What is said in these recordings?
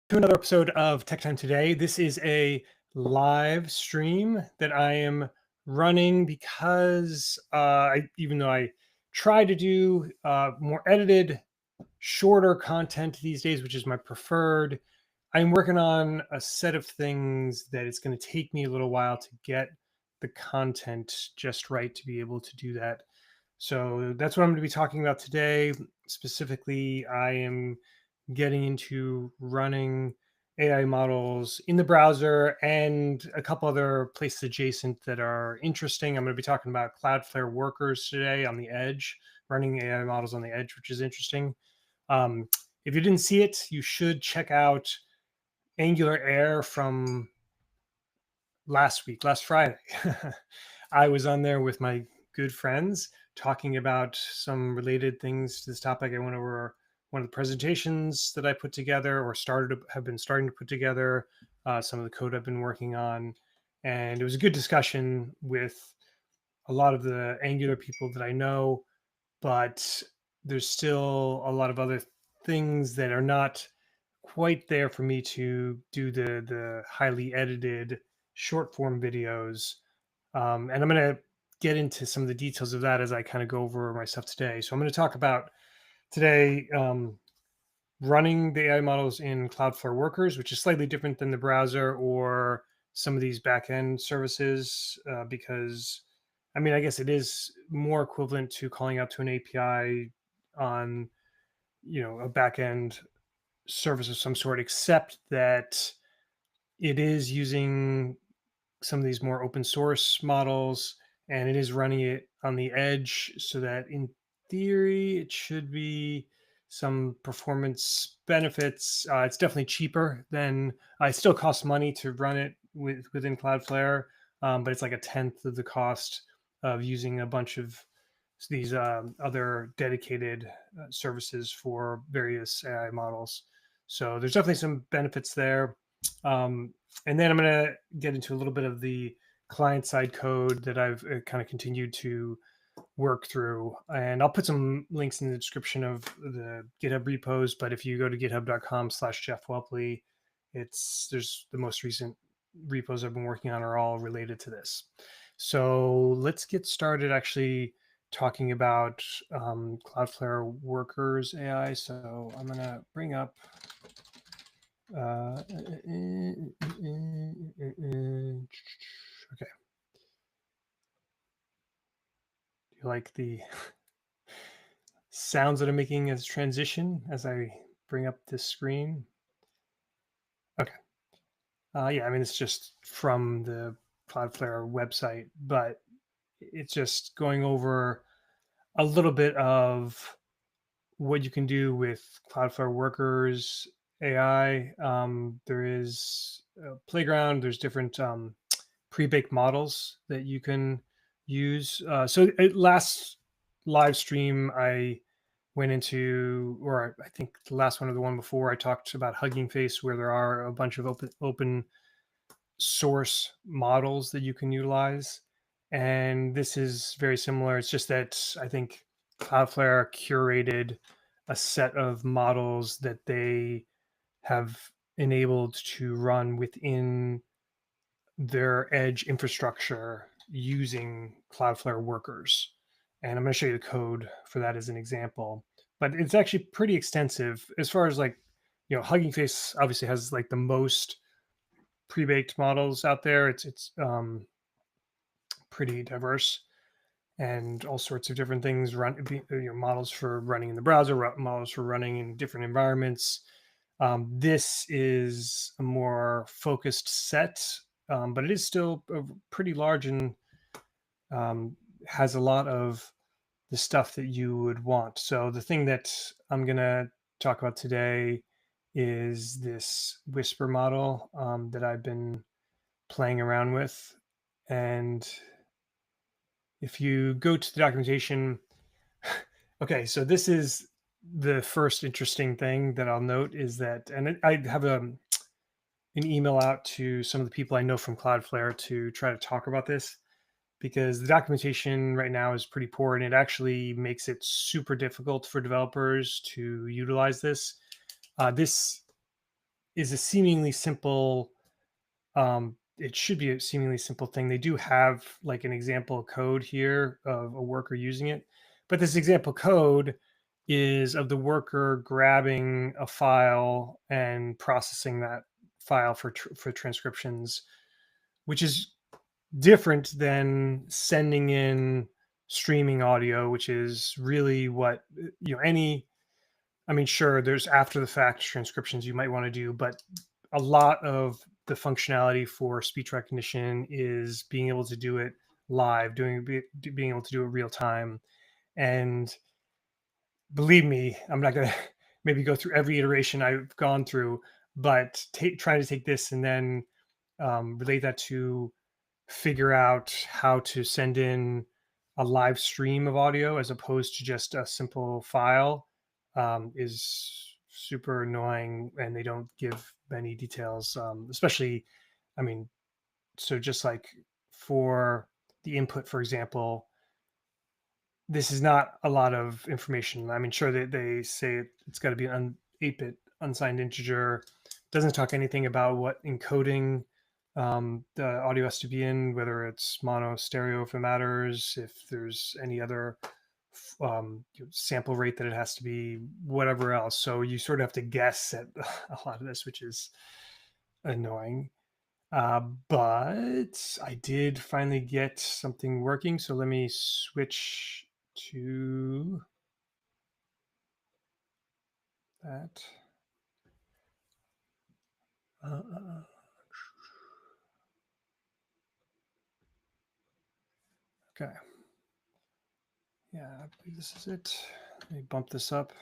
To another episode of Tech Time Today. This is a live stream that I am running because even though I try to do more edited, shorter content these days, which is my preferred, I'm working on a set of things that it's going to take me a little while to get the content just right to be able to do that. So that's what I'm going to be talking about today. Specifically, I am getting into running AI models in the browser and a couple other places adjacent that are interesting. I'm going to be talking about Cloudflare Workers today on the edge, running AI models on the edge, which is interesting. Um, if you didn't see it, you should check out Angular Air from last Friday. I was on there with my good friends talking about some related things to this topic. I went over one of the presentations that I put together or have been starting to put together, some of the code I've been working on. And it was a good discussion with a lot of the Angular people that I know, but there's still a lot of other things that are not quite there for me to do the highly edited short form videos. And I'm going to get into some of the details of that as I kind of go over my stuff today. So I'm going to talk about today running the AI models in Cloudflare Workers, which is slightly different than the browser or some of these backend services, because I mean, I guess it is more equivalent to calling out to an API on a backend service of some sort, except that it is using some of these more open source models and it is running it on the edge so that in theory it should be some performance benefits. It's definitely cheaper than it still costs money to run it within Cloudflare, but it's like a tenth of the cost of using a bunch of these other dedicated services for various AI models. So there's definitely some benefits there. Um, and then I'm going to get into a little bit of the client side code that I've kind of continued to work through. And I'll put some links in the description of the GitHub repos. But if you go to github.com/Jeff Whelpley, there's the most recent repos I've been working on are all related to this. So let's get started actually talking about Cloudflare Workers AI. So I'm going to bring up okay. Do you like the sounds that I'm making as transition as I bring up this screen? Okay. Yeah, I mean, it's just from the Cloudflare website, but it's just going over a little bit of what you can do with Cloudflare Workers AI. There is a playground. There's different pre-baked models that you can use. So last live stream, I went into, or I think the last one or the one before, I talked about Hugging Face, where there are a bunch of open source models that you can utilize. And this is very similar. It's just that I think Cloudflare curated a set of models that they have enabled to run within their edge infrastructure using Cloudflare Workers. And I'm going to show you the code for that as an example. But it's actually pretty extensive as far as like, Hugging Face obviously has like the most pre-baked models out there. It's pretty diverse and all sorts of different things models for running in the browser, models for running in different environments. This is a more focused set, but it is still pretty large and has a lot of the stuff that you would want. So the thing that I'm going to talk about today is this Whisper model that I've been playing around with. And if you go to the documentation, okay, so this is the first interesting thing that I'll note is that, and I have an email out to some of the people I know from Cloudflare to try to talk about this because the documentation right now is pretty poor and it actually makes it super difficult for developers to utilize this. This is a seemingly simple, it should be a seemingly simple thing. They do have like an example code here of a worker using it, but this example code is of the worker grabbing a file and processing that file for transcriptions, which is different than sending in streaming audio, which is really what any. I mean, sure, there's after the fact transcriptions you might want to do, but a lot of the functionality for speech recognition is being able to do it live, being able to do it real time. And believe me, I'm not going to maybe go through every iteration I've gone through, but trying to take this and then relate that to figure out how to send in a live stream of audio as opposed to just a simple file is super annoying, and they don't give many details, especially, I mean, so just like for the input, for example, this is not a lot of information. I mean, sure, they say it's got to be an 8-bit unsigned integer. Doesn't talk anything about what encoding the audio has to be in, whether it's mono, stereo, if it matters, if there's any other sample rate that it has to be, whatever else. So you sort of have to guess at a lot of this, which is annoying. But I did finally get something working. So let me switch to that. Uh, okay. Yeah, I believe this is it. Let me bump this up.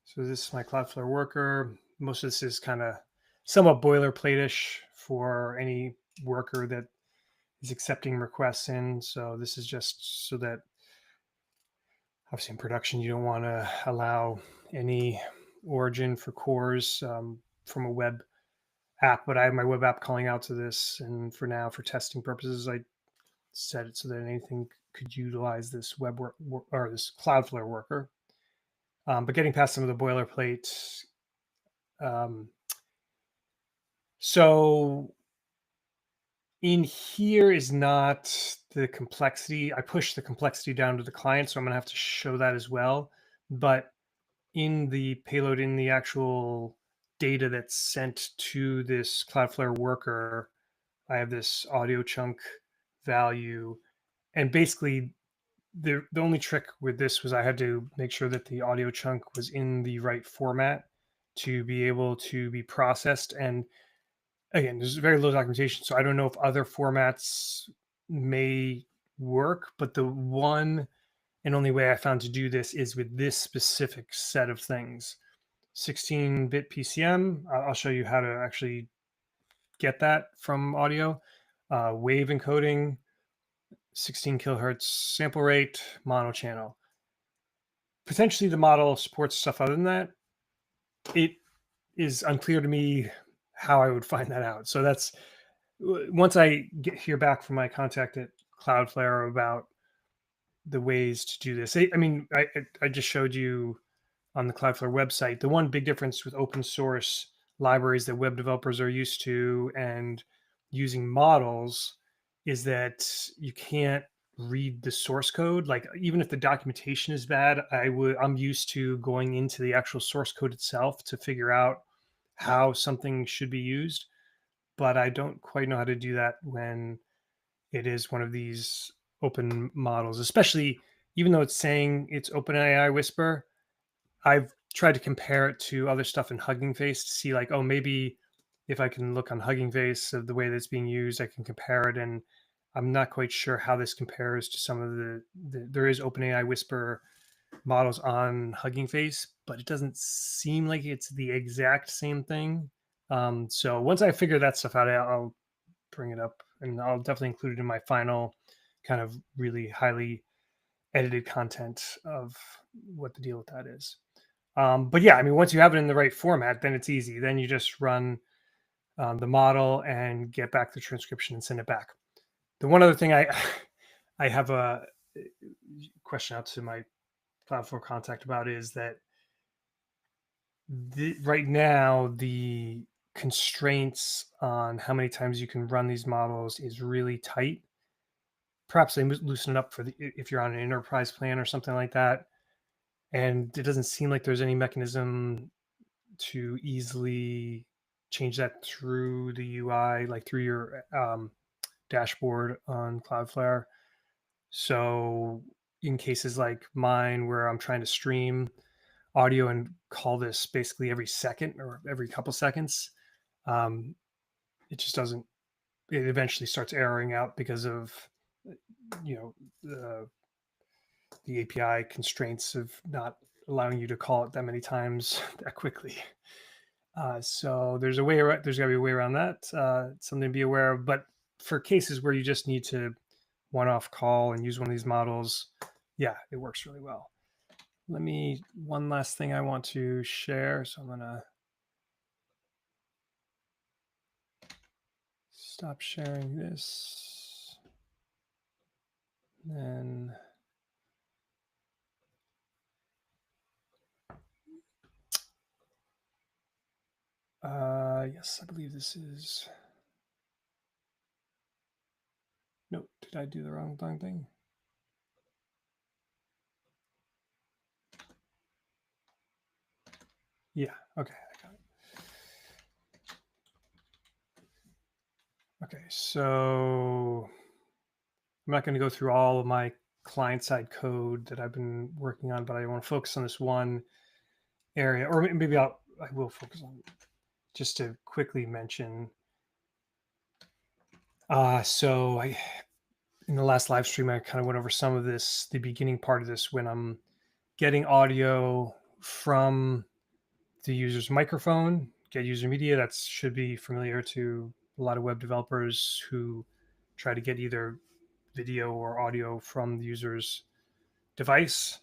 So this is my Cloudflare Worker. Most of this is kind of somewhat boilerplate-ish for any worker that is accepting requests in. So this is just so that obviously in production, you don't want to allow any origin for cores from a web app, but I have my web app calling out to this. And for now, for testing purposes, I set it so that anything could utilize this or this Cloudflare worker. But getting past some of the boilerplate. Um, so in here is not the complexity. I push the complexity down to the client, so I'm going to have to show that as well. But in the payload, in the actual data that's sent to this Cloudflare worker, I have this audio chunk value. And basically, the only trick with this was I had to make sure that the audio chunk was in the right format to be able to be processed. And again, there's very little documentation, so I don't know if other formats may work, but the one and only way I found to do this is with this specific set of things. 16-bit PCM. I'll show you how to actually get that from audio. Wave encoding, 16 kilohertz sample rate, mono channel. Potentially the model supports stuff other than that. It is unclear to me how I would find that out. So that's once I hear back from my contact at Cloudflare about the ways to do this. I mean, I just showed you on the Cloudflare website. The one big difference with open source libraries that web developers are used to and using models is that you can't read the source code. Like even if the documentation is bad, I'm used to going into the actual source code itself to figure out how something should be used, but I don't quite know how to do that when it is one of these open models, especially even though it's saying it's OpenAI Whisper. I've tried to compare it to other stuff in Hugging Face to see like, oh, maybe if I can look on Hugging Face of the way that's being used, I can compare it. And I'm not quite sure how this compares to some of there is OpenAI Whisper models on Hugging Face, but it doesn't seem like it's the exact same thing. So once I figure that stuff out, I'll bring it up and I'll definitely include it in my final kind of really highly edited content of what the deal with that is. But yeah, I mean, once you have it in the right format, then it's easy. Then you just run the model and get back the transcription and send it back. The one other thing I have a question out to my Cloudflare contact about is that Right now, the constraints on how many times you can run these models is really tight. Perhaps they loosen it up for if you're on an enterprise plan or something like that. And it doesn't seem like there's any mechanism to easily change that through the UI, like through your dashboard on Cloudflare. So in cases like mine where I'm trying to stream audio and call this basically every second or every couple seconds, um, it just doesn't. It eventually starts erroring out because of you know the API constraints of not allowing you to call it that many times that quickly. So there's a way. There's got to be a way around that. Something to be aware of. But for cases where you just need to one-off call and use one of these models, yeah, it works really well. One last thing I want to share. So I'm gonna stop sharing this. Then, yes, I believe this is. No, did I do the wrong thing? Yeah, okay, I got it. Okay, so I'm not going to go through all of my client-side code that I've been working on, but I want to focus on this one area, or maybe I will focus on just to quickly mention. So I in the last live stream I kind of went over some of this, the beginning part of this when I'm getting audio from the user's microphone, get user media. That should be familiar to a lot of web developers who try to get either video or audio from the user's device.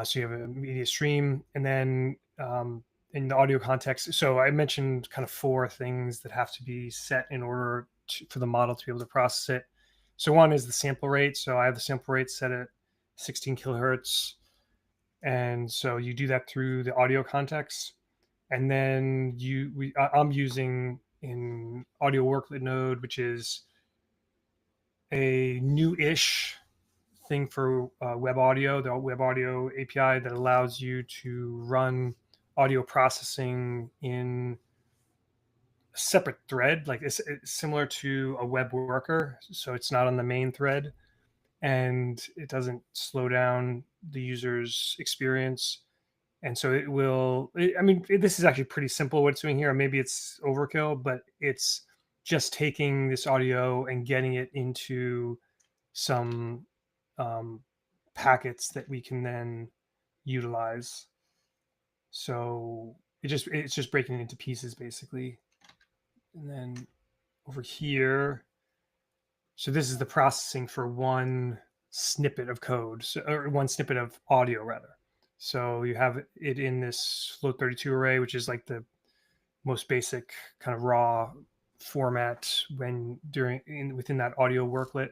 So you have a media stream, and then in the audio context. So I mentioned kind of four things that have to be set in order for the model to be able to process it. So one is the sample rate. So I have the sample rate set at 16 kilohertz, and so you do that through the audio context, and then I'm using in audio worklet node, which is a new-ish thing for web audio, the web audio API that allows you to run audio processing in a separate thread, like it's similar to a web worker. So it's not on the main thread and it doesn't slow down the user's experience. And so it will, I mean, this is actually pretty simple what it's doing here. Maybe it's overkill, but it's just taking this audio and getting it into some um, packets that we can then utilize. So it's just breaking it into pieces basically. And then over here, so this is the processing for one snippet of code, or one snippet of audio rather. So you have it in this float 32 array, which is like the most basic kind of raw format within that audio worklet.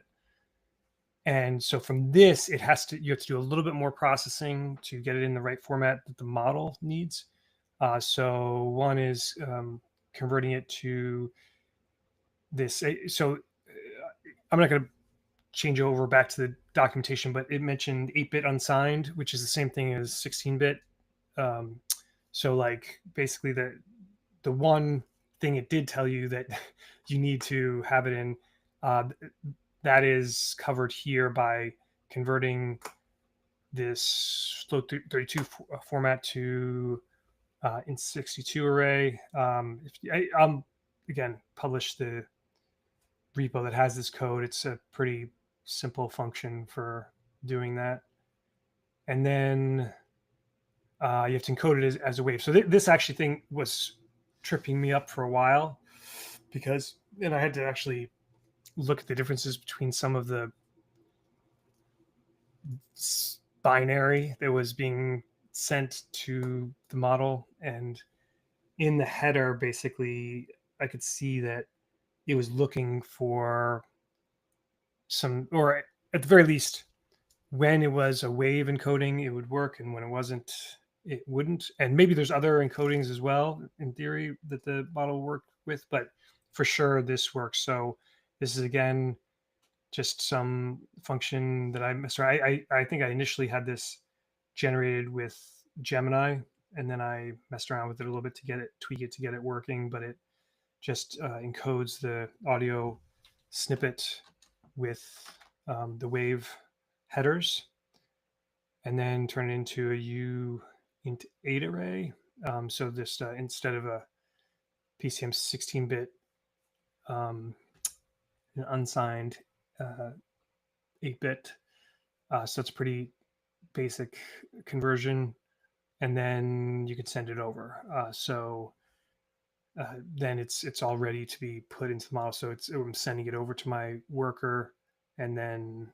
And so from this, you have to do a little bit more processing to get it in the right format that the model needs. So one is converting it to this. So I'm not going to change over back to the documentation, but it mentioned 8-bit unsigned, which is the same thing as 16-bit. Um, so like basically the one thing it did tell you that you need to have it in, uh, that is covered here by converting this float 32 format to in 62 array. Again, publish the repo that has this code. It's a pretty simple function for doing that. And then you have to encode it as a wave. So this actually thing was tripping me up for a while because then I had to actually look at the differences between some of the binary that was being sent to the model. And in the header, basically, I could see that it was looking for some, or at the very least, when it was a wave encoding, it would work. And when it wasn't, it wouldn't. And maybe there's other encodings as well in theory that the model will work with, but for sure this works. So this is again just some function that I messed around. I think I initially had this generated with Gemini, and then I messed around with it a little bit to get it tweak it to get it working. But it just encodes the audio snippet with the wave headers, and then turn it into a uint8 array. So just instead of a PCM 16-bit an unsigned 8-bit. So it's pretty basic conversion, and then you can send it over. Then it's all ready to be put into the model. So I'm sending it over to my worker, and then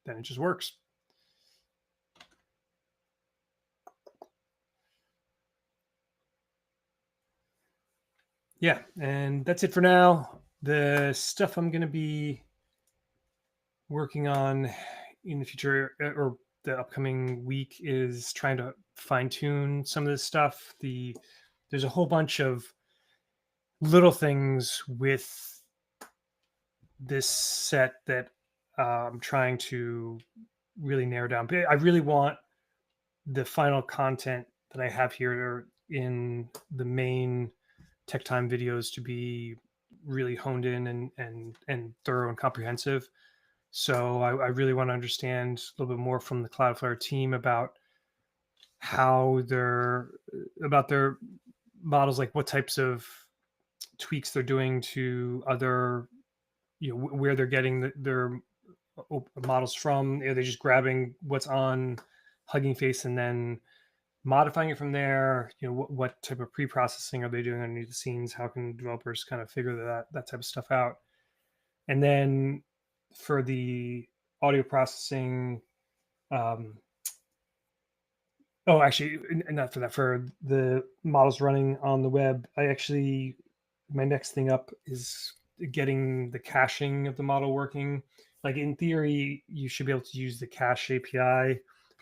it just works. Yeah, and that's it for now. The stuff I'm going to be working on in the future or the upcoming week is trying to fine tune some of this stuff. There's a whole bunch of little things with this set that I'm trying to really narrow down. But I really want the final content that I have here in the main tech time videos to be really honed in and thorough and comprehensive. So I really want to understand a little bit more from the Cloudflare team about how about their models, like what types of tweaks they're doing to other, where they're getting their models from. Are they just grabbing what's on Hugging Face and then modifying it from there? What type of pre-processing are they doing underneath the scenes? How can developers kind of figure that type of stuff out? And then for the audio processing, um, oh, actually, not for that. For the models running on the web, my next thing up is getting the caching of the model working. Like in theory, you should be able to use the cache API,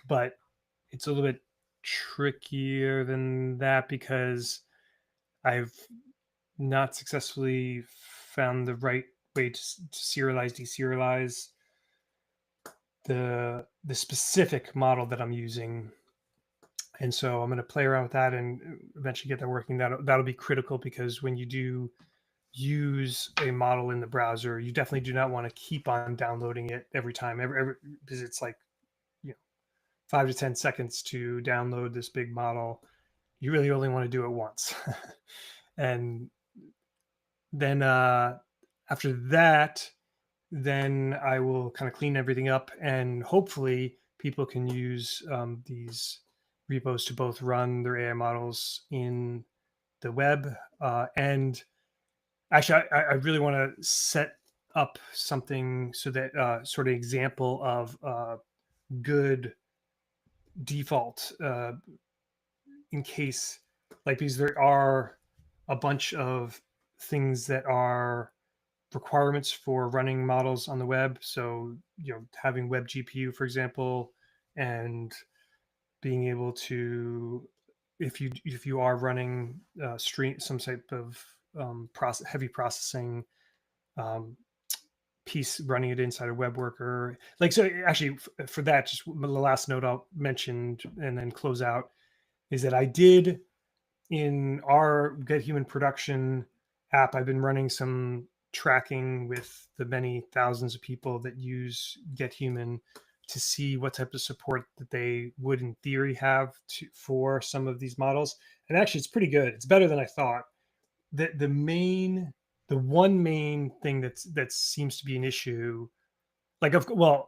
but it's a little bit trickier than that because I've not successfully found the right way to serialize, deserialize the specific model that I'm using. And so I'm going to play around with that and eventually get that working. That'll be critical because when you do use a model in the browser, you definitely do not want to keep on downloading it every time, because it's like 5 to 10 seconds to download this big model. You really only want to do it once. And then after that, then I will kind of clean everything up, and hopefully people can use these repos to both run their AI models in the web. And actually, I really want to set up something so that sort of example of good default in case, like, because there are a bunch of things that are requirements for running models on the web. So, having web GPU, for example, and being able to, if you are running some type of heavy processing um, piece, running it inside a web worker. Like, so actually for that, just the last note I'll mention and then close out is that I did, in our Get Human production app, I've been running some tracking with the many thousands of people that use Get Human to see what type of support that they would in theory have for some of these models. And actually it's pretty good. It's better than I thought. The one main thing that seems to be an issue, like,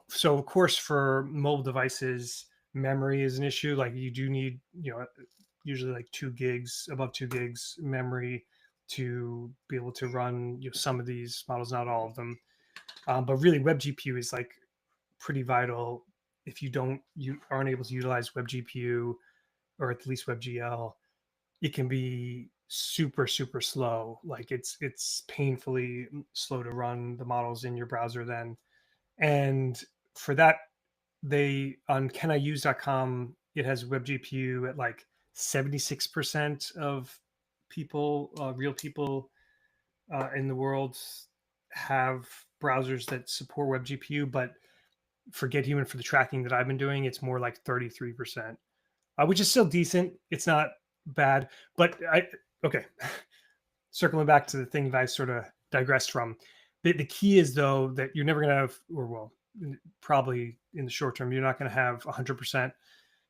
so of course for mobile devices, memory is an issue. Like you do need, usually like 2 gigs, above 2 gigs memory to be able to run some of these models, not all of them. But really, web GPU is like pretty vital. If you aren't able to utilize web GPU or at least WebGL, it can be super super slow. Like it's painfully slow to run the models in your browser then. And for that, they on caniuse.com it has web GPU at like 76% of people, real people in the world have browsers that support web GPU, but for GetHuman for the tracking that I've been doing, it's more like 33%, which is still decent. It's not bad, but okay. Circling back to the thing that I sort of digressed from, the key is though that you're never going to have, or well, probably in the short term, you're not going to have 100%.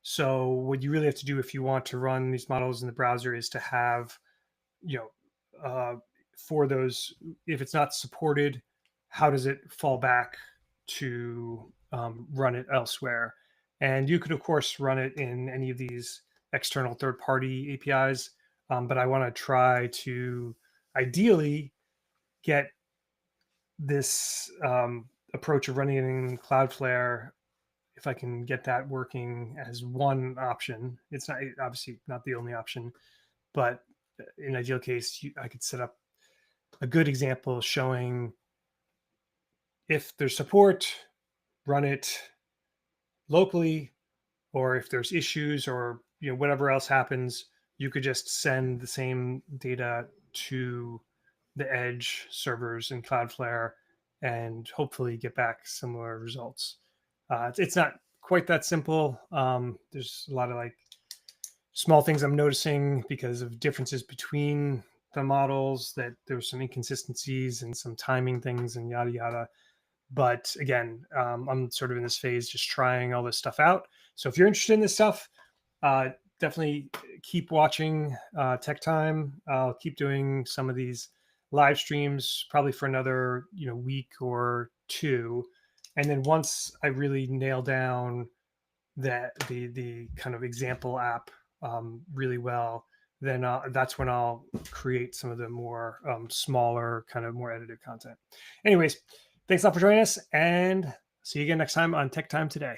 So what you really have to do if you want to run these models in the browser is to have, you know, for those, if it's not supported, how does it fall back to run it elsewhere? And you could, of course, run it in any of these external third-party APIs, but I want to try to ideally get this approach of running it in Cloudflare, if I can get that working as one option. It's not obviously not the only option, but in ideal case, I could set up a good example showing if there's support, run it locally, or if there's issues or whatever else happens, you could just send the same data to the edge servers in Cloudflare and hopefully get back similar results. It's not quite that simple. There's a lot of like small things I'm noticing because of differences between the models, that there's some inconsistencies and some timing things and yada yada. But again, I'm sort of in this phase just trying all this stuff out. So if you're interested in this stuff, uh, definitely keep watching Tech Time. I'll keep doing some of these live streams probably for another week or two, and then once I really nail down that the kind of example app really well, then that's when I'll create some of the more smaller, kind of more edited content. Anyways, thanks a lot for joining us, and see you again next time on Tech Time Today.